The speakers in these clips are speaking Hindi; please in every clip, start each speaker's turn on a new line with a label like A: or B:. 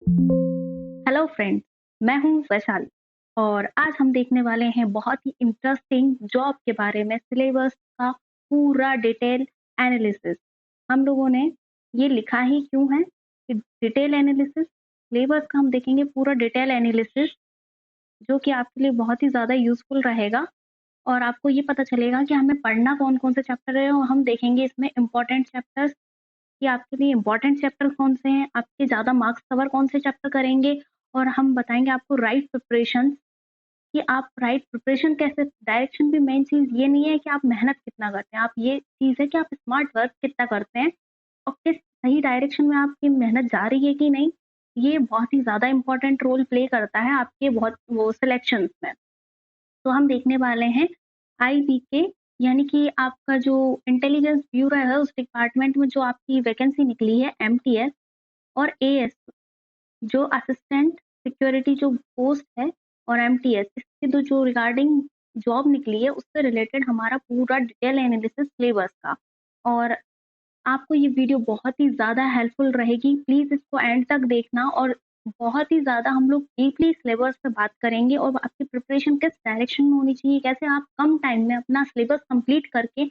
A: हेलो फ्रेंड्स, मैं हूँ वैशाली और आज हम देखने वाले हैं बहुत ही इंटरेस्टिंग जॉब के बारे में सिलेबस का पूरा डिटेल एनालिसिस। हम लोगों ने ये लिखा ही क्यों है कि डिटेल एनालिसिस सिलेबस का हम देखेंगे पूरा डिटेल एनालिसिस जो कि आपके लिए बहुत ही ज़्यादा यूज़फुल रहेगा और आपको ये पता चलेगा कि हमें पढ़ना कौन-कौन से चैप्टर है और हम देखेंगे इसमें इम्पोर्टेंट चैप्टर्स कि आपके लिए इम्पोर्टेंट चैप्टर कौन से हैं, आपके ज़्यादा मार्क्स कवर कौन से चैप्टर करेंगे और हम बताएँगे आपको राइट प्रिपरेशन कि आप राइट प्रिपरेशन कैसे डायरेक्शन भी मेन चीज़ ये नहीं है कि आप मेहनत कितना करते हैं, आप ये चीज़ है कि आप स्मार्ट वर्क कितना करते हैं और किस सही डायरेक्शन में आपकी मेहनत जा रही है कि नहीं, ये बहुत ही ज़्यादा इम्पोर्टेंट रोल प्ले करता है आपके बहुत वो सिलेक्शंस में। तो हम देखने वाले हैं आईबीके यानी कि आपका जो इंटेलिजेंस ब्यूरो है उस डिपार्टमेंट में जो आपकी वैकेंसी निकली है एमटीएस और एएस जो असिस्टेंट सिक्योरिटी जो पोस्ट है और एमटीएस इसके दो जो रिगार्डिंग जॉब निकली है उससे रिलेटेड हमारा पूरा डिटेल एनालिसिस सिलेबस का और आपको ये वीडियो बहुत ही ज़्यादा हेल्पफुल रहेगी। प्लीज़ इसको एंड तक देखना और बहुत ही ज़्यादा हम लोग डीपली सिलेबस पे बात करेंगे और आपकी प्रिपरेशन किस डायरेक्शन में होनी चाहिए, कैसे आप कम टाइम में अपना सिलेबस कंप्लीट करके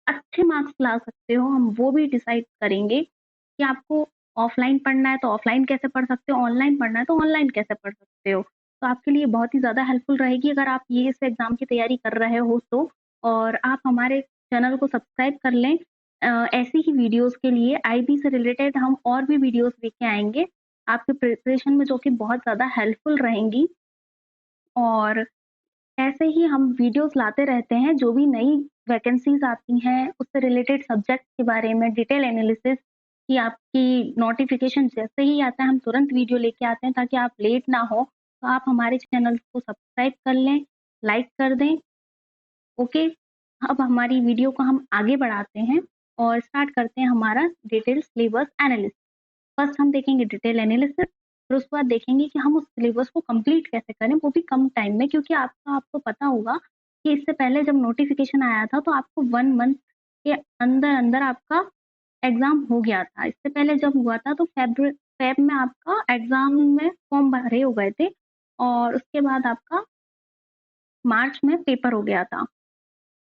A: अच्छे मार्क्स ला सकते हो, हम वो भी डिसाइड करेंगे कि आपको ऑफलाइन पढ़ना है तो ऑफलाइन कैसे पढ़ सकते हो, ऑनलाइन पढ़ना है तो ऑनलाइन कैसे पढ़ सकते हो। तो आपके लिए बहुत ही ज़्यादा हेल्पफुल रहेगी अगर आप ये इस एग्ज़ाम की तैयारी कर रहे हो तो और आप हमारे चैनल को सब्सक्राइब कर लें। ऐसी ही वीडियोज़ के लिए आईबी से रिलेटेड हम और भी वीडियोज़ लेके आएँगे, आपके प्रिपरेशन में जो कि बहुत ज़्यादा हेल्पफुल रहेंगी और ऐसे ही हम वीडियोस लाते रहते हैं, जो भी नई वैकेंसीज़ आती हैं, उससे रिलेटेड सब्जेक्ट के बारे में डिटेल एनालिसिस कि आपकी नोटिफ़िकेशन जैसे ही आता है, हम तुरंत वीडियो लेके आते हैं ताकि आप लेट ना हो। तो आप हमारे चैनल को सब्सक्राइब कर लें, लाइक कर दें, ओके? अब हमारी वीडियो को हम आगे बढ़ाते हैं और स्टार्ट करते हैं हमारा डिटेल सिलेबस एनालिसिस। फर्स्ट हम देखेंगे डिटेल एनालिसिस फिर उसके बाद देखेंगे कि हम उस सिलेबस को कंप्लीट कैसे करें वो भी कम टाइम में क्योंकि आपको पता होगा कि इससे पहले जब नोटिफिकेशन आया था तो आपको 1 मंथ के अंदर आपका एग्ज़ाम हो गया था। इससे पहले जब हुआ था तो फ़ेब में आपका एग्ज़ाम में फॉर्म भरे हो गए थे और उसके बाद आपका मार्च में पेपर हो गया था।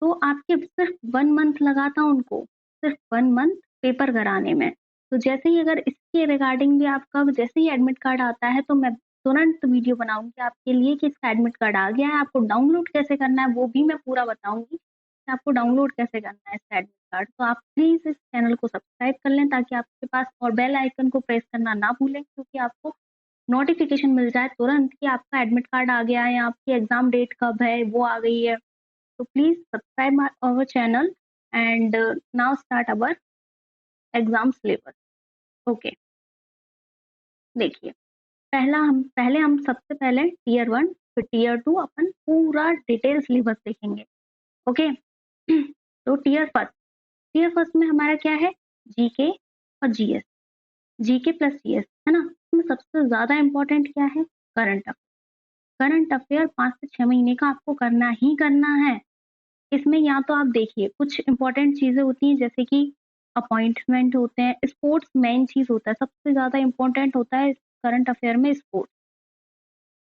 A: तो आपके सिर्फ 1 मंथ लगा था उनको, सिर्फ 1 मंथ पेपर कराने में। तो जैसे ही अगर इसके रिगार्डिंग भी आपका जैसे ही एडमिट कार्ड आता है तो मैं तुरंत वीडियो बनाऊँगी आपके लिए कि इसका एडमिट कार्ड आ गया है, आपको डाउनलोड कैसे करना है वो भी मैं पूरा बताऊँगी कि आपको डाउनलोड कैसे करना है इसका एडमिट कार्ड। तो आप प्लीज़ इस चैनल को सब्सक्राइब कर लें ताकि आपके पास और बेल आइकन को प्रेस करना ना भूलें क्योंकि आपको नोटिफ़िकेशन मिल जाए तुरंत कि आपका एडमिट कार्ड आ गया है या आपकी एग्ज़ाम डेट कब है, वो आ गई है। So please subscribe our channel and now start our exam syllabus. Okay, देखिए पहले हम सबसे पहले टीयर 1 फिर टीयर 2 अपन पूरा डिटेल सिलेबस देखेंगे। ओके तो टीयर फर्स्ट में हमारा क्या है जीके और जीएस जीके प्लस जीएस है ना इसमें सबसे ज्यादा इम्पोर्टेंट क्या है करंट अफेयर 5 से 6 महीने का आपको करना ही करना है। इसमें या तो आप देखिए कुछ इम्पोर्टेंट चीज़ें होती हैं जैसे कि अपॉइंटमेंट होते हैं, स्पोर्ट्स मेन चीज़ होता है, सबसे ज़्यादा इम्पोर्टेंट होता है करंट अफेयर में स्पोर्ट्स।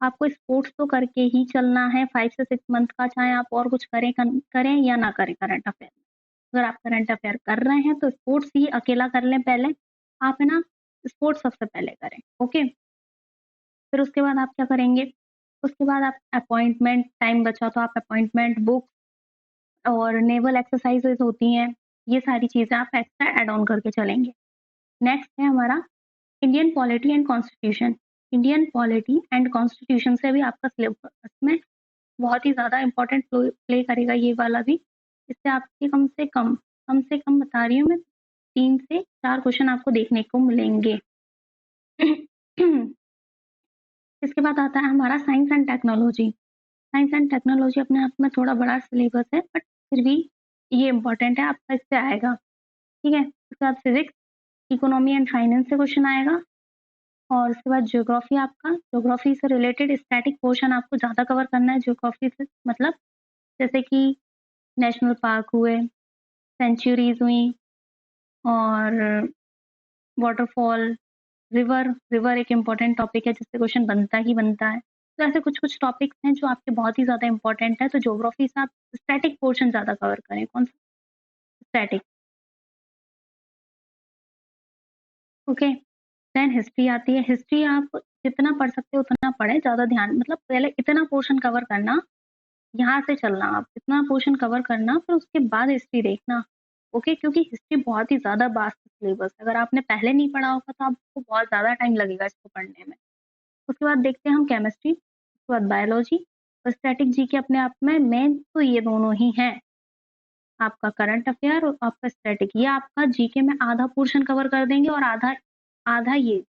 A: आपको स्पोर्ट्स तो करके ही चलना है 5 से 6 मंथ का चाहे आप और कुछ करें या ना करें करंट अफेयर में। अगर आप करंट अफेयर कर रहे हैं तो स्पोर्ट्स ही अकेला कर लें पहले, आप है ना स्पोर्ट्स सबसे पहले करें, ओके? फिर उसके बाद आप क्या करेंगे? उसके बाद आप अपॉइंटमेंट टाइम बचा तो आप अपॉइंटमेंट बुक और नेवल एक्सरसाइजेज होती हैं, ये सारी चीज़ें आप एक्स्ट्रा ऐड ऑन करके चलेंगे। नेक्स्ट है हमारा Indian polity and constitution. Indian polity and constitution से भी आपका सिलेबस में बहुत ही ज़्यादा इम्पोर्टेंट प्ले करेगा ये वाला भी। इससे आपके कम से कम बता रही हूँ मैं 3 से 4 क्वेश्चन आपको देखने को मिलेंगे। इसके बाद आता है हमारा science and technology. Science and technology अपने आप में थोड़ा बड़ा सिलेबस है बट फिर भी ये इम्पोर्टेंट है आपका इससे आएगा, ठीक है? उसके बाद फिजिक्स, इकोनॉमी एंड फाइनेंस से क्वेश्चन आएगा और उसके बाद ज्योग्राफी आपका ज्योग्राफी से रिलेटेड स्टैटिक पोर्शन आपको ज़्यादा कवर करना है ज्योग्राफी से मतलब जैसे कि नेशनल पार्क हुए, सेंचुरीज़ हुई और वाटरफॉल, रिवर एक इम्पोर्टेंट टॉपिक है जिससे क्वेश्चन बनता ही बनता है। तो ऐसे कुछ-कुछ टॉपिक्स हैं जो आपके बहुत ही ज़्यादा इम्पोर्टेंट है, तो ज्योग्राफी से आप स्टैटिक पोर्शन ज़्यादा कवर करें। कौन-सा? Static, okay. देन हिस्ट्री आती है। हिस्ट्री आप जितना पढ़ सकते हो उतना पढ़ें, ज़्यादा ध्यान मतलब पहले इतना पोर्शन कवर करना, यहाँ से चलना आप, इतना पोर्शन कवर करना, फिर उसके बाद हिस्ट्री देखना, ओके? क्योंकि हिस्ट्री बहुत ही ज़्यादा वास्ट सिलेबस है। अगर आपने पहले नहीं पढ़ा होगा तो आपको बहुत ज़्यादा टाइम लगेगा इसको पढ़ने में। उसके बाद देखते हैं हम केमिस्ट्री, उसके बाद बायोलॉजी और स्टैटिक जीके अपने आप में मेन तो ये दोनों ही हैं। आपका करंट अफेयर और आपका स्टैटिक, ये आपका जीके में आधा पोर्शन कवर कर देंगे और आधा आधा ये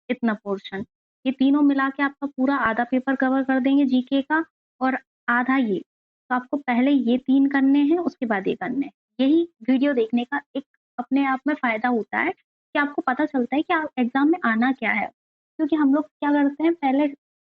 A: इतना पोर्शन। ये तीनों मिला के आपका पूरा आधा पेपर कवर कर देंगे जीके का और आधा ये। तो आपको पहले ये 3 करने हैं, उसके बाद ये करने हैं। यही वीडियो देखने का एक अपने आप में फ़ायदा होता है कि आपको पता चलता है कि आप एग्ज़ाम में आना क्या है। क्योंकि हम लोग क्या करते हैं पहले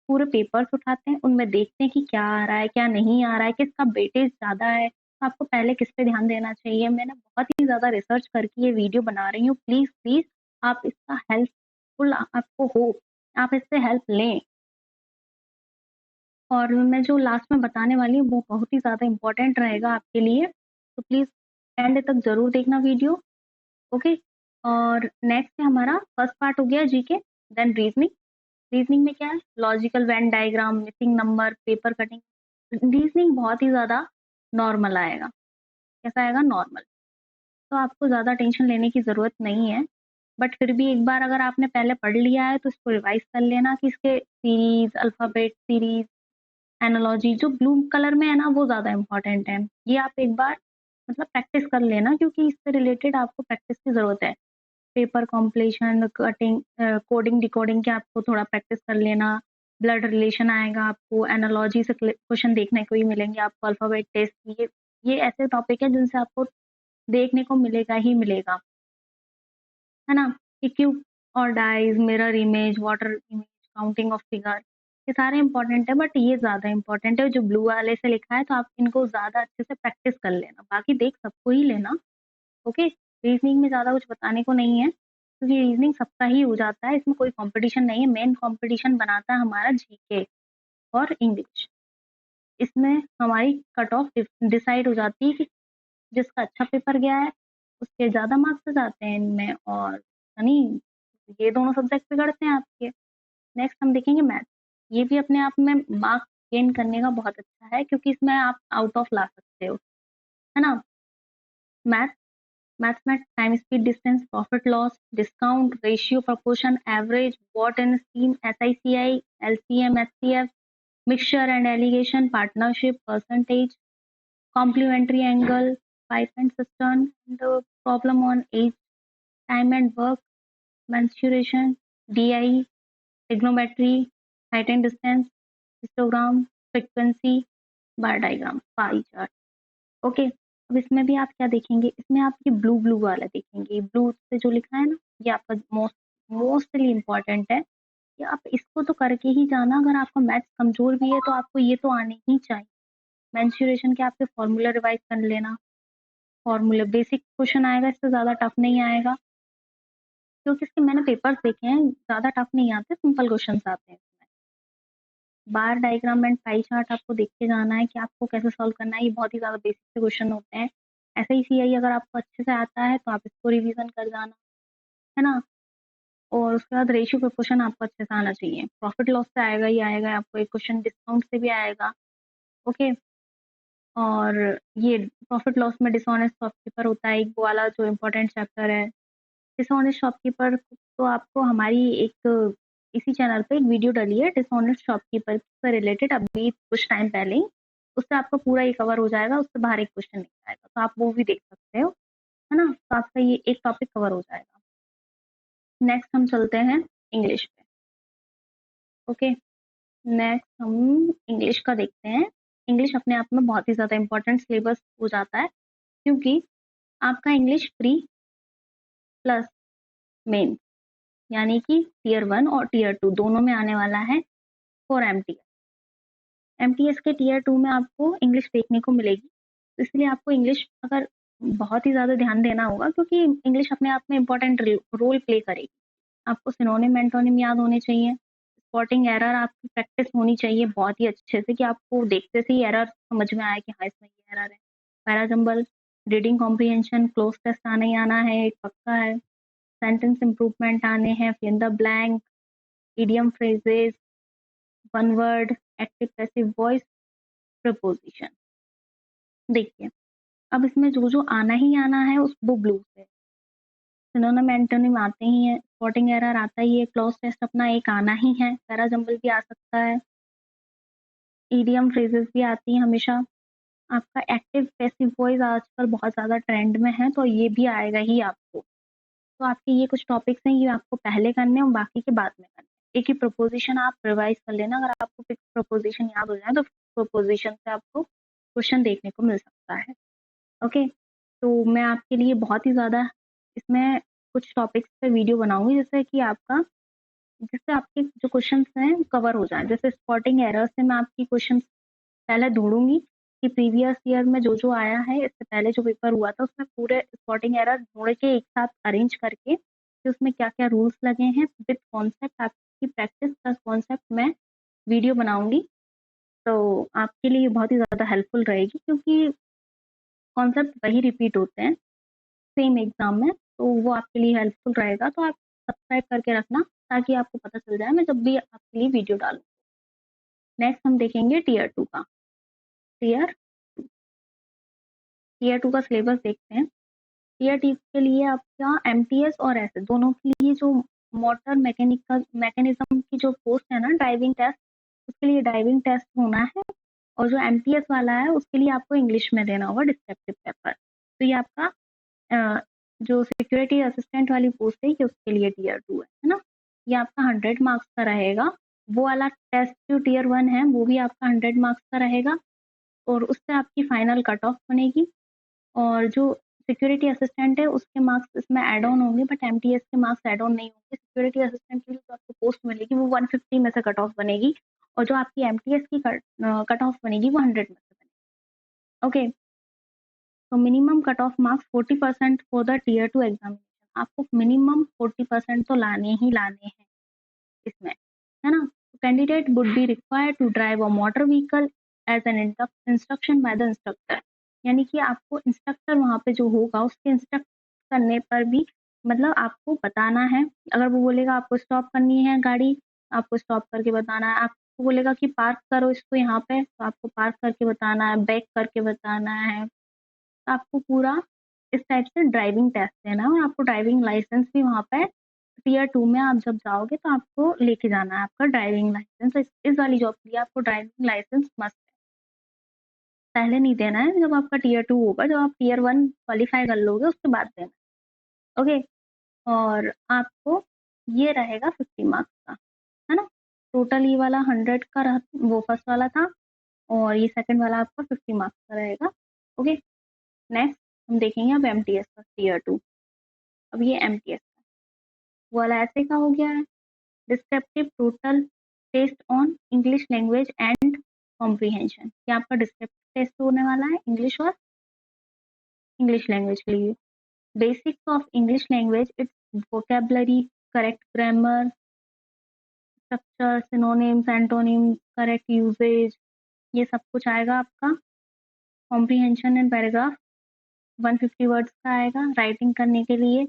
A: पूरे पेपर्स उठाते हैं, उनमें देखते हैं कि क्या आ रहा है, क्या नहीं आ रहा है, किसका वेटेज ज़्यादा है। तो आपको पहले किस पे ध्यान देना चाहिए। मैंने बहुत ही ज़्यादा रिसर्च करके ये वीडियो बना रही हूँ। प्लीज़ आप इसका हेल्पफुल आपको हो, आप इससे हेल्प लें। और मैं जो लास्ट में बताने वाली हूँ वो बहुत ही ज़्यादा इम्पोर्टेंट रहेगा आपके लिए, तो प्लीज़ एंड तक ज़रूर देखना वीडियो, ओके? और नेक्स्ट है हमारा फर्स्ट पार्ट हो गया जीके, देन रीज़निंग। रीज़निंग में क्या है? Logical Venn diagram, missing number, paper cutting. Reasoning बहुत ही ज़्यादा नॉर्मल आएगा। कैसा आएगा? नॉर्मल। तो आपको ज़्यादा टेंशन लेने की ज़रूरत नहीं है। बट फिर भी एक बार अगर आपने पहले पढ़ लिया है तो इसको रिवाइज़ कर लेना कि इसके सीरीज़, अल्फ़ाबेट सीरीज़, एनालॉजी जो ब्लू कलर में है ना वो ज़्यादा इम्पोर्टेंट है। ये आप एक बार मतलब प्रैक्टिस कर लेना क्योंकि इससे रिलेटेड आपको प्रैक्टिस की ज़रूरत है। Paper completion, cutting coding, decoding के आपको थोड़ा प्रैक्टिस कर लेना। ब्लड रिलेशन आएगा आपको, एनालॉजी से क्वेश्चन देखने को ही मिलेंगे आपको, अल्फ़ाबेट टेस्ट ये ऐसे टॉपिक है जिनसे आपको देखने को मिलेगा ही मिलेगा। है ना? इक्यू और dies, mirror image, water image, counting of figure, ये सारे इम्पोर्टेंट है बट ये ज़्यादा इम्पोर्टेंट है जो ब्लू वाले से लिखा है तो आप इनको ज़्यादा अच्छे से प्रैक्टिस कर लेना। बाकी देख सबको ही लेना, ओके? रीज़निंग में ज़्यादा कुछ बताने को नहीं है, क्योंकि रीज़निंग सबका ही हो जाता है, इसमें कोई कॉम्पिटिशन नहीं है। मेन कॉम्पिटिशन बनाता है हमारा जीके और इंग्लिश। इसमें हमारी कट ऑफ डिसाइड हो जाती है कि जिसका अच्छा पेपर गया है, उसके ज़्यादा मार्क्स आ जाते हैं इनमें और नहीं, ये दोनों सब्जेक्ट बिगड़ते हैं आपके। नेक्स्ट हम देखेंगे मैथ। ये भी अपने आप में मार्क्स गेन करने का बहुत अच्छा है क्योंकि इसमें आप आउट ऑफ ला सकते हो, है ना? मैथ मैथ्स में time, speed, distance, profit loss, discount, ratio, proportion, average, what in scheme, SI CI, LCM, HCF, mixture and alligation, partnership, percentage, complementary angle, pipe and cistern, and problem on age, time and work, mensuration, DI, trigonometry, height and distance, histogram, frequency, bar diagram, pie chart. Okay, अब इसमें भी आप क्या देखेंगे? इसमें आप ये ब्लू ब्लू वाला देखेंगे। ब्लू से जो लिखा है ना, ये आपका मोस्टली इम्पोर्टेंट है कि आप इसको तो करके ही जाना। अगर आपका मैथ्स कमजोर भी है तो आपको ये तो आने ही चाहिए। मेंसुरेशन के आपके फॉर्मूला रिवाइज कर लेना। फॉर्मूला बेसिक क्वेश्चन आएगा, इससे ज़्यादा टफ नहीं आएगा क्योंकि इसके मैंने पेपर्स देखे हैं, ज़्यादा टफ नहीं आते, सिंपल क्वेश्चंस आते हैं इसमें। बार डायग्राम एंड पाई चार्ट आपको देख के जाना है कि आपको कैसे सॉल्व करना है। ये बहुत ही ज़्यादा बेसिक से क्वेश्चन होते हैं। ऐसे ही सीआई अगर आपको अच्छे से आता है तो आप इसको रिवीजन कर जाना, है ना? और उसके बाद रेशियो का क्वेश्चन आपको अच्छे से आना चाहिए। प्रॉफिट लॉस से आएगा ही आएगा, आपको एक क्वेश्चन डिस्काउंट से भी आएगा, ओके। और ये प्रॉफिट लॉस में डिसऑनेस्ट शॉपकीपर होता है, एक वो वाला जो इम्पोर्टेंट चैप्टर है। डिसऑनेस्ट शॉपकीपर तो आपको हमारी एक इसी चैनल पे एक वीडियो डली है डिसऑनेस्ट शॉपकीपर से रिलेटेड, अभी कुछ टाइम पहले ही। उससे आपका पूरा ये कवर हो जाएगा, उससे बाहर एक क्वेश्चन नहीं आएगा, तो आप वो भी देख सकते हो, है ना? तो आपका ये एक टॉपिक कवर हो जाएगा। नेक्स्ट हम चलते हैं इंग्लिश पे, ओके। नेक्स्ट हम इंग्लिश का देखते हैं। इंग्लिश अपने आप में बहुत ही ज़्यादा इंपॉर्टेंट सिलेबस हो जाता है क्योंकि आपका इंग्लिश प्री प्लस मेन यानी कि टियर 1 और टियर 2 दोनों में आने वाला है फॉर एमटीएस। एमटीएस के टियर 2 में आपको इंग्लिश देखने को मिलेगी, तो इसलिए आपको इंग्लिश अगर बहुत ही ज़्यादा ध्यान देना होगा क्योंकि इंग्लिश अपने आप में इम्पोर्टेंट रोल प्ले करेगी। आपको सिनोनिम एंटोनिम याद होने चाहिए। स्पॉटिंग एरर आपकी प्रैक्टिस होनी चाहिए बहुत ही अच्छे से कि आपको देखते से ही एरर समझ में आए कि हाँ इसमें ये एरर है। Parajumble, reading comprehension, cloze test आना ही आना है, एक पक्का है। सेंटेंस इंप्रूवमेंट आने हैं, fill in the blank, idiom phrases, one word, active passive voice, preposition. देखिए, अब इसमें जो जो आना ही आना है उस वो ब्लू से, सिनोनिम एंटोनिम आते ही है, स्पॉटिंग एरर आता ही है, क्लॉज टेस्ट अपना एक आना ही है, पैराजंबल भी आ सकता है, इडियम फ्रेजेस भी आती हैं हमेशा। आपका एक्टिव पैसिव वॉइस आजकल बहुत ज़्यादा ट्रेंड में है, तो ये भी आएगा ही आपको। तो आपके ये कुछ टॉपिक्स हैं, ये आपको पहले करने हैं और बाकी के बाद में करने हैं। एक ही प्रोपोजिशन आप रिवाइज कर लेना, अगर आपको फिक्स प्रोपोजिशन याद हो जाए तो प्रोपोजिशन से आपको क्वेश्चन देखने को मिल सकता है। ओके, तो मैं आपके लिए बहुत ही ज़्यादा इसमें कुछ टॉपिक्स पे वीडियो बनाऊंगी जिससे आपके जो क्वेश्चंस हैं कवर हो जाएं। जैसे स्पॉटिंग एरर से मैं आपकी क्वेश्चन पहले ढूंढूंगी कि प्रीवियस ईयर में जो जो आया है, इससे पहले जो पेपर हुआ था उसमें पूरे स्पॉटिंग एरर ढूंढ के एक साथ अरेंज करके कि उसमें क्या क्या रूल्स लगे हैं विद कॉन्सेप्ट, आपकी प्रैक्टिस प्लस कॉन्सेप्ट में वीडियो बनाऊंगी। तो आपके लिए बहुत ही ज़्यादा हेल्पफुल रहेगी क्योंकि कॉन्सेप्ट वही रिपीट होते हैं सेम एग्जाम में, तो वो आपके लिए हेल्पफुल रहेगा। तो आप सब्सक्राइब करके रखना ताकि आपको पता चल जाए मैं जब भी आपके लिए वीडियो डालूँ। नेक्स्ट हम देखेंगे टीयर 2 का। टीयर टीयर 2 का सिलेबस देखते हैं। टीयर 2 के लिए आपका एमटीएस और ऐसे दोनों के लिए जो मोटर मैकेनिकल मैकेनिज्म की जो पोस्ट है ना, ड्राइविंग टेस्ट, उसके लिए ड्राइविंग टेस्ट होना है। और जो एमटीएस वाला है उसके लिए आपको इंग्लिश में देना होगा डिस्क्रिप्टिव पेपर। तो ये आपका अ, जो सिक्योरिटी असिस्टेंट वाली पोस्ट है ये उसके लिए टीयर 2 है ना। ये आपका 100 मार्क्स का रहेगा। वो वाला टेस्ट जो टीयर 1 है वो भी आपका 100 मार्क्स का रहेगा और उससे आपकी फाइनल कट ऑफ बनेगी। और जो सिक्योरिटी असिस्टेंट है उसके मार्क्स इसमें ऐड ऑन होंगे, बट एमटीएस के मार्क्स ऐड ऑन नहीं होंगे। सिक्योरिटी असिस्टेंट के लिए जो आपको पोस्ट मिलेगी वो 150 में से कट ऑफ बनेगी और जो आपकी एमटीएस की कट ऑफ बनेगी वो 100 में से बनेगी। ओके, तो minimum cut off marks 40% for the tier 2 examination. आपको मिनिमम 40% तो लाने ही लाने हैं इसमें, है ना। Candidate would be required to drive a motor vehicle as an instruction by the instructor. यानी कि आपको इंस्ट्रक्टर वहाँ पे जो होगा उसके इंस्ट्रक्ट करने पर भी, मतलब आपको बताना है। अगर वो बोलेगा आपको स्टॉप करनी है गाड़ी, आपको स्टॉप करके बताना है। आपको बोलेगा कि पार्क करो इसको यहाँ पे, तो आपको पार्क करके बताना है, बैक करके बताना है। तो आपको पूरा इस टाइप से ड्राइविंग टेस्ट देना है और आपको ड्राइविंग लाइसेंस भी वहाँ पे टीयर 2 में आप जब जाओगे तो आपको लेके जाना है आपका ड्राइविंग लाइसेंस। तो इस वाली जॉब के लिए आपको ड्राइविंग लाइसेंस मस्ट है, पहले नहीं देना है जब आपका टीयर 2 होगा। जब आप टीयर 1 क्वालिफाई कर लोगे उसके बाद देना। ओके, और आपको ये रहेगा 50 मार्क्स का, है ना। टोटल ये वाला 100 का वो फर्स्ट वाला था और ये सेकंड वाला आपका 50 मार्क्स का रहेगा। ओके, नेक्स्ट हम देखेंगे अब एमटीएस का टीयर 2। अब ये एमटीएस वाला ऐसे का हो गया है, descriptive total test on English language and comprehension. ये आपका डिस्क्रिप्टिव टेस्ट होने वाला है इंग्लिश और इंग्लिश लैंग्वेज के लिए। Basics of English language, its vocabulary, correct grammar, structure, synonyms, antonyms, correct usages, ये सब कुछ आएगा आपका। कॉम्प्रिहेंशन इन पैराग्राफ 150 वर्ड्स का आएगा राइटिंग करने के लिए, है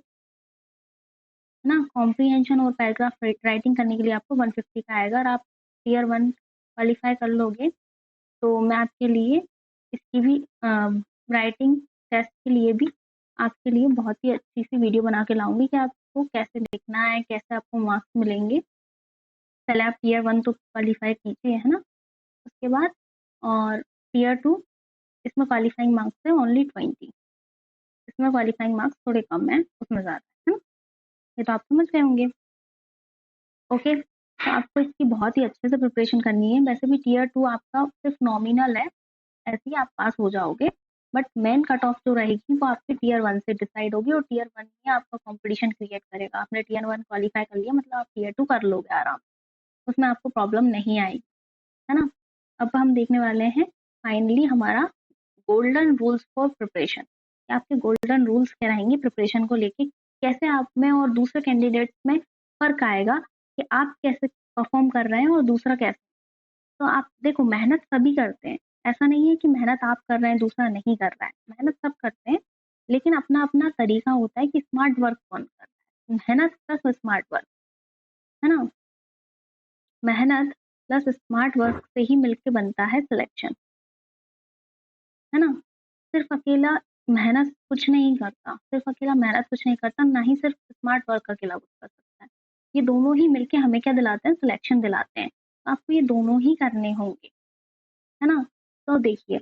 A: ना। कॉम्प्रिहेंशन और पैराग्राफ राइटिंग करने के लिए आपको 150 का आएगा। और आप टीयर 1 क्वालिफाई कर लोगे तो मैं आपके लिए इसकी भी राइटिंग टेस्ट के लिए भी आपके लिए बहुत ही अच्छी सी वीडियो बना के लाऊंगी कि आपको कैसे लिखना है, कैसे आपको मार्क्स मिलेंगे। पहले आप टीयर 1 तो क्वालिफाई कीजिए, है ना, उसके बाद। और टीयर 2 इसमें क्वालिफाइंग मार्क्स है ओनली 20, इसमें क्वालिफाइंग मार्क्स थोड़े कम है, उसमें ज़्यादा है ना। ये तो आप समझ गए होंगे। ओके, तो आपको इसकी बहुत ही अच्छे से प्रिपरेशन करनी है। वैसे भी टीयर 2 आपका सिर्फ नॉमिनल है, ऐसे ही आप पास हो जाओगे, बट मेन कट ऑफ जो रहेगी वो आपके टीयर 1 से डिसाइड होगी और टीयर 1 में आपका कंपटीशन क्रिएट करेगा। आपने टीयर 1 क्वालिफाई कर लिया मतलब आप टीयर 2 कर लोगे आराम, उसमें आपको प्रॉब्लम नहीं आएगी, है ना। अब हम देखने वाले हैं फाइनली हमारा गोल्डन रूल्स फॉर प्रिपरेशन। आपके गोल्डन रूल्स क्या रहेंगे प्रिपरेशन को लेके, कैसे आप में और दूसरे कैंडिडेट्स में फ़र्क आएगा कि आप कैसे परफ़ॉर्म कर रहे हैं और दूसरा कैसे। तो आप देखो मेहनत सभी करते हैं, ऐसा नहीं है कि मेहनत आप कर रहे हैं, दूसरा नहीं कर रहा है, मेहनत सब करते हैं, लेकिन अपना-अपना तरीका होता है कि स्मार्ट वर्क कौन कर रहा है। मेहनत प्लस स्मार्ट वर्क, है ना? मेहनत प्लस स्मार्ट वर्क से ही मिलके बनता है सिलेक्शन, है ना? सिर्फ़ अकेला मेहनत कुछ नहीं करता, सिर्फ़ अकेला मेहनत कुछ नहीं करता, ना ही सिर्फ़ स्मार्ट वर्क अकेला कुछ कर सकता है। ये दोनों ही मिलके हमें क्या दिलाते हैं, सिलेक्शन दिलाते हैं। तो आपको ये दोनों ही करने होंगे, है ना? तो देखिए,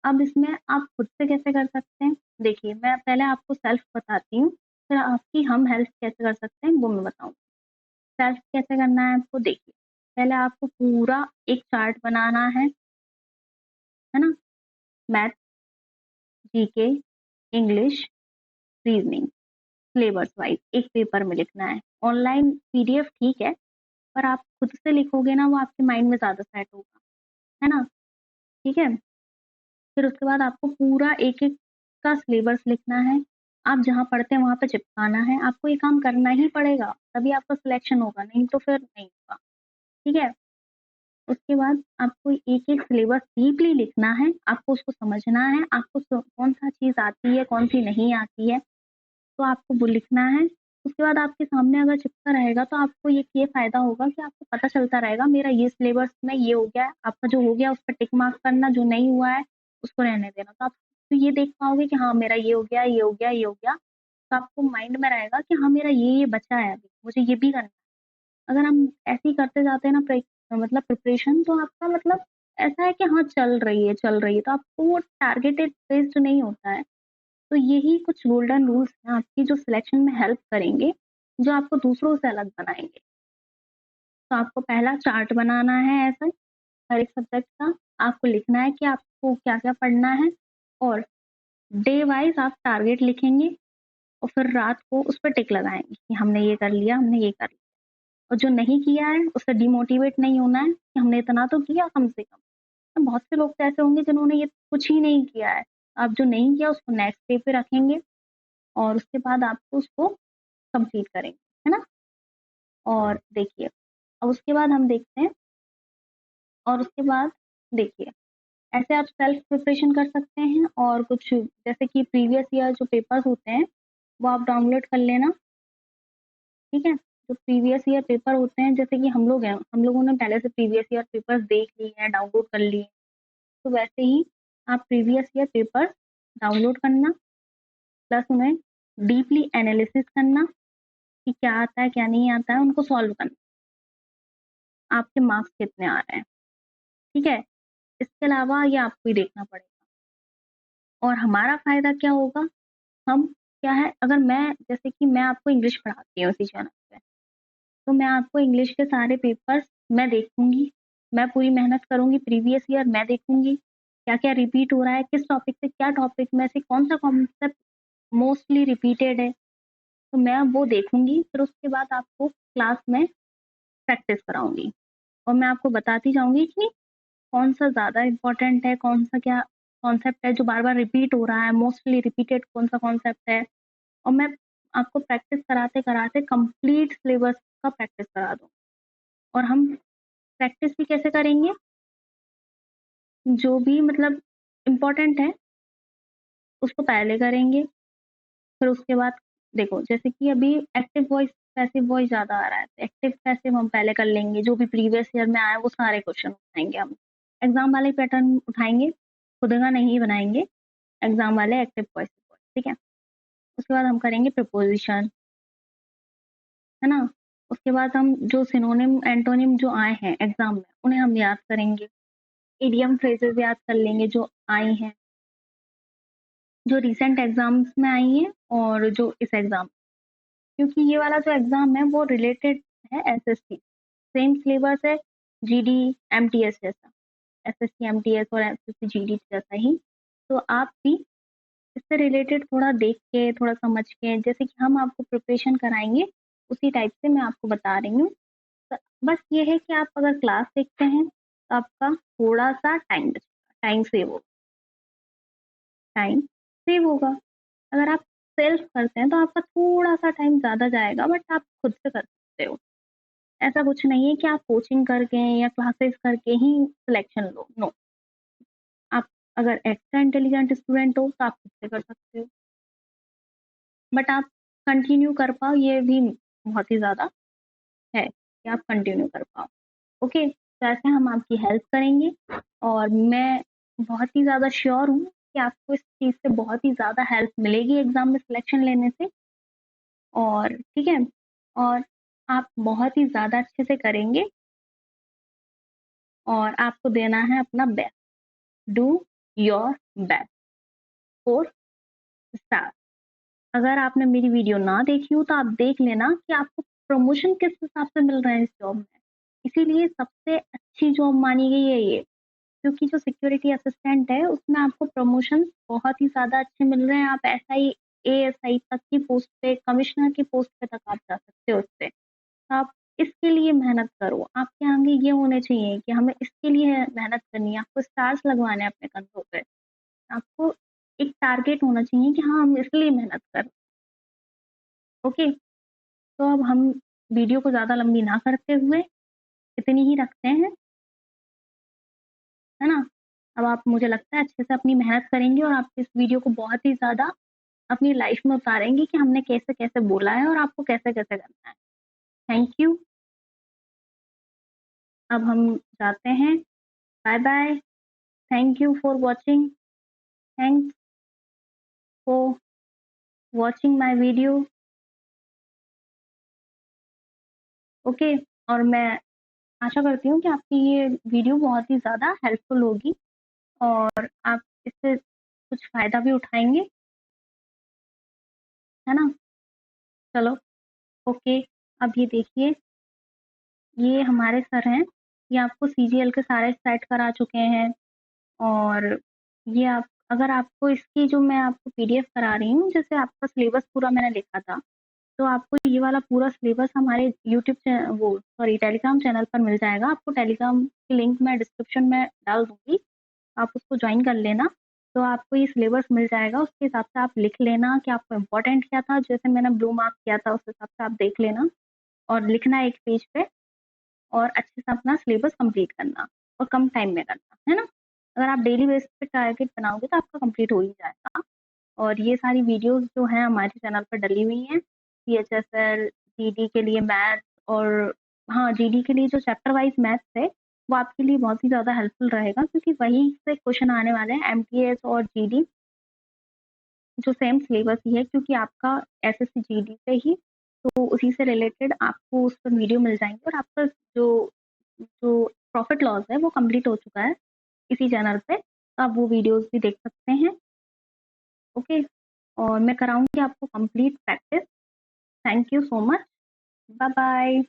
A: अब इसमें आप खुद से कैसे कर सकते हैं? देखिए, मैं पहले आपको सेल्फ बताती हूँ, फिर आपकी हम हेल्प कैसे कर सकते हैं, वो मैं बताऊँगी। सेल्फ कैसे करना है आपको देखिए, पहले आपको पूरा एक चार्ट बनाना है ना? Math, GK, English, reasoning, syllabus wise एक पेपर में लिखना है। ऑनलाइन पीडीएफ ठीक है, पर आप खुद से लिखोगे ना, वो आपके माइंड में ज़्यादा सेट होगा, है ना? ठीक है? फिर उसके बाद आपको पूरा एक-एक का सिलेबस लिखना है। आप जहाँ पढ़ते हैं वहाँ पे चिपकाना है। आपको ये काम करना ही पड़ेगा, तभी आपका सिलेक्शन होगा, नहीं तो फिर नहीं होगा। ठीक है? उसके बाद आपको एक-एक सिलेबस डीपली लिखना है, आपको उसको समझना है, आपको कौन-सा चीज़ आती है, कौन-सी नहीं आती है, तो आपको वो लिखना है। उसके बाद आपके सामने अगर चिपका रहेगा तो आपको एक ये फ़ायदा होगा कि आपको पता चलता रहेगा मेरा ये सिलेबस में ये हो गया है, आपका जो हो गया उस पे टिक मार्क करना, जो नहीं हुआ है उसको रहने देना। तो आप तो ये देख पाओगे कि हाँ, मेरा ये हो गया, ये हो गया, ये हो गया। तो आपको माइंड में रहेगा कि हाँ, मेरा ये बचा है अभी, मुझे ये भी करना है। अगर हम ऐसे ही करते जाते हैं ना मतलब प्रिपरेशन, तो आपका मतलब ऐसा है कि हाँ, चल रही है, तो आपको वो टारगेटेड बेस्ड नहीं होता है। तो यही कुछ गोल्डन रूल्स हैं आपकी जो सिलेक्शन में हेल्प करेंगे, जो आपको दूसरों से अलग बनाएँगे। तो आपको पहला चार्ट बनाना है ऐसा हर एक सब्जेक्ट का, आपको लिखना है कि आपको क्या-क्या पढ़ना है और डे वाइज़ आप टारगेट लिखेंगे और फिर रात को उस पे टिक लगाएँगे कि हमने ये कर लिया, हमने ये कर लिया। और जो नहीं किया है उससे डिमोटिवेट नहीं होना है कि हमने इतना तो किया कम से कम। तो बहुत से लोग तो ऐसे होंगे जिन्होंने ये कुछ ही नहीं किया है। आप जो नहीं किया उसको नेक्स्ट डे पे रखेंगे और उसके बाद आपको उसको कंप्लीट करेंगे, है ना? और देखिए, अब उसके बाद हम देखते हैं और उसके बाद देखिए, ऐसे आप सेल्फ प्रिपरेशन कर सकते हैं और कुछ जैसे कि प्रीवियस ईयर जो पेपर्स होते हैं, वो आप डाउनलोड कर लेना, ठीक है? जो प्रीवियस ईयर पेपर होते हैं, जैसे कि हम लोग हैं, हम लोगों ने पहले से प्रीवियस ईयर पेपर्स देख लिए हैं, डाउनलोड कर लिए हैं, तो वैसे ही आप प्रीवियस ईयर पेपर्स डाउनलोड करना, प्लस उन्हें डीपली एनालिसिस करना कि क्या आता है, क्या नहीं आता है, उनको सॉल्व करना। आपके मार्क्स कितने आ रहे हैं, ठीक है? इसके अलावा ये आपको ही देखना पड़ेगा और हमारा फ़ायदा क्या होगा? हम क्या है अगर मैं जैसे कि मैं आपको इंग्लिश पढ़ाती हूँ इसी चैनल पे, तो मैं आपको इंग्लिश के सारे पेपर्स मैं देखूँगी, मैं पूरी मेहनत करूँगी, प्रीवियस ईयर मैं देखूँगी, क्या-क्या रिपीट हो रहा है, किस टॉपिक से क्या टॉपिक में से कौन-सा कॉन्सेप्ट मोस्टली रिपीटेड है, तो मैं वो देखूँगी, फिर उसके बाद आपको क्लास में प्रैक्टिस कराऊँगी और मैं आपको बताती जाऊँगी कि कौन-सा ज़्यादा इम्पोर्टेंट है, कौन-सा क्या कॉन्सेप्ट है जो बार-बार रिपीट हो रहा है, मोस्टली रिपीटेड कौन-सा कॉन्सेप्ट है और मैं आपको प्रैक्टिस कराते-कराते कंप्लीट सिलेबस का प्रैक्टिस करा दूँ और हम प्रैक्टिस भी कैसे करेंगे? जो भी मतलब इम्पोर्टेंट है, उसको पहले करेंगे, फिर उसके बाद देखो जैसे कि अभी एक्टिव वॉइस, पैसिव वॉइस ज़्यादा आ रहा है, तो एक्टिव पैसिव हम पहले कर लेंगे, जो भी प्रीवियस ईयर में आया है वो सारे क्वेश्चन उठाएँगे हम। एग्ज़ाम वाले पैटर्न उठाएँगे, खुद का नहीं बनाएँगे, एग्ज़ाम वाले एक्टिव वॉइस, ठीक है? उसके बाद हम करेंगे प्रीपोज़िशन, है ना? उसके बाद हम जो सिनोनिम, एंटोनिम जो आए हैं एग्ज़ाम में, उन्हें हम याद करेंगे। इडियम फ्रेजेज़ याद कर लेंगे जो आई हैं, जो रिसेंट एग्ज़ाम्स में आई हैं और जो इस एग्ज़ाम, क्योंकि ये वाला जो एग्ज़ाम है वो रिलेटेड है एसएससी, सेम सिलेबस है जीडी, एमटीएस जैसा, एसएससी, एमटीएस और एसएससी जीडी जैसा ही। तो आप भी इससे रिलेटेड थोड़ा देख के, थोड़ा समझ के, जैसे कि हम आपको प्रिपरेशन कराएँगे, उसी टाइप से मैं आपको बता रही हूँ। ब बस ये है कि आप अगर क्लास देखते हैं, तो आपका थोड़ा-सा टाइम सेव होगा। अगर आप सेल्फ करते हैं, तो आपका थोड़ा-सा टाइम ज़्यादा जाएगा, बट आप खुद से कर सकते हैं। सकते हो। ऐसा कुछ नहीं है कि आप कोचिंग करके या क्लासेस करके ही सिलेक्शन लो, नो। आप अगर एक्स्ट्रा इंटेलिजेंट स्टूडेंट हो तो आप खुद से कर सकते हो, बट आप कंटिन्यू कर पाओ ये भी बहुत ही ज़्यादा है कि आप कंटिन्यू कर पाओ। ओके, तो ऐसे हम आपकी हेल्प करेंगे और मैं बहुत ही ज़्यादा श्योर हूँ कि आपको इस चीज़ से बहुत ही ज़्यादा हेल्प मिलेगी एग्ज़ाम में सिलेक्शन लेने से। और ठीक है, और आप बहुत ही ज़्यादा अच्छे से करेंगे और आपको देना है अपना best. Do your best for star. अगर आपने मेरी वीडियो ना देखी हो तो आप देख लेना कि आपको प्रमोशन किस हिसाब से मिल रहा है इस जॉब में। इसीलिए सबसे अच्छी जॉब मानी गई है ये, क्योंकि जो सिक्योरिटी असिस्टेंट है उसमें आपको प्रमोशन बहुत ही ज़्यादा अच्छे मिल रहे हैं। आप एसआई, एएसआई तक की पोस्ट पे, कमिश्नर की पोस्ट पे तक आप जा सकते हो उससे। तो आप इसके लिए मेहनत करो। आपके आगे ये होने चाहिए कि हमें इसके लिए मेहनत करनी है, आपको स्टार्स लगवाने हैं अपने कंधों पे। आपको एक टारगेट होना चाहिए कि हाँ, हम इसलिए मेहनत कर। ओके, तो अब हम वीडियो को ज़्यादा लंबी ना करते हुए इतनी ही रखते हैं, है ना? अब आप, मुझे लगता है, अच्छे से अपनी मेहनत करेंगे और आप इस वीडियो को बहुत ही ज़्यादा अपनी लाइफ में उतारेंगे कि हमने कैसे-कैसे बोला है और आपको कैसे-कैसे करना है। Thank you. अब हम जाते हैं। Bye-bye. Thank you for watching. Thanks for watching my video. Okay, और मैं आशा करती हूँ कि आपकी ये वीडियो बहुत ही ज़्यादा हेल्पफुल होगी और आप इससे कुछ फ़ायदा भी उठाएँगे, है ना? चलो, ओके। अब ये देखिए, ये हमारे सर हैं, ये आपको सीजीएल के सारे सेट करा चुके हैं और ये आप, अगर आपको इसकी जो मैं आपको पीडीएफ करा रही हूँ, जैसे आपका सिलेबस पूरा मैंने लिखा था, तो आपको ये वाला पूरा सिलेबस हमारे यूट्यूब वो सॉरी टेलीग्राम चैनल पर मिल जाएगा। आपको टेलीग्राम की लिंक मैं डिस्क्रिप्शन में डाल दूँगी, आप उसको ज्वाइन कर लेना। तो आपको ये सिलेबस मिल जाएगा, उसके हिसाब से आप लिख लेना कि आपको इम्पोर्टेंट क्या था, जैसे मैंने ब्लू मार्क किया था उस हिसाब से आप देख लेना और लिखना है एक पेज पे और अच्छे से अपना सिलेबस कंप्लीट करना और कम टाइम में करना, है ना? अगर आप डेली बेसिस पे टारगेट बनाओगे तो आपका कंप्लीट हो ही जाएगा। और ये सारी वीडियोज़ जो हैं हमारे चैनल पर डली हुई हैं, सीएचएसएल, जीडी के लिए मैथ और हाँ, जीडी के लिए जो चैप्टर वाइज़ मैथ्स है, वो आपके लिए बहुत ही ज़्यादा हेल्पफुल रहेगा क्योंकि वहीं से क्वेश्चन आने वाले हैं। एमटीएस और जीडी जो सेम सिलेबस ही है क्योंकि आपका एसएससी जीडी से ही, तो उसी से रिलेटेड आपको उस पर वीडियो मिल जाएँगे और आपका जो जो प्रॉफिट लॉस है वो कंप्लीट हो चुका है इसी चैनल पे, तो आप वो वीडियोज़ भी देख सकते हैं। ओके, और मैं कराऊँगी आपको complete practice. Thank you so much. Bye bye.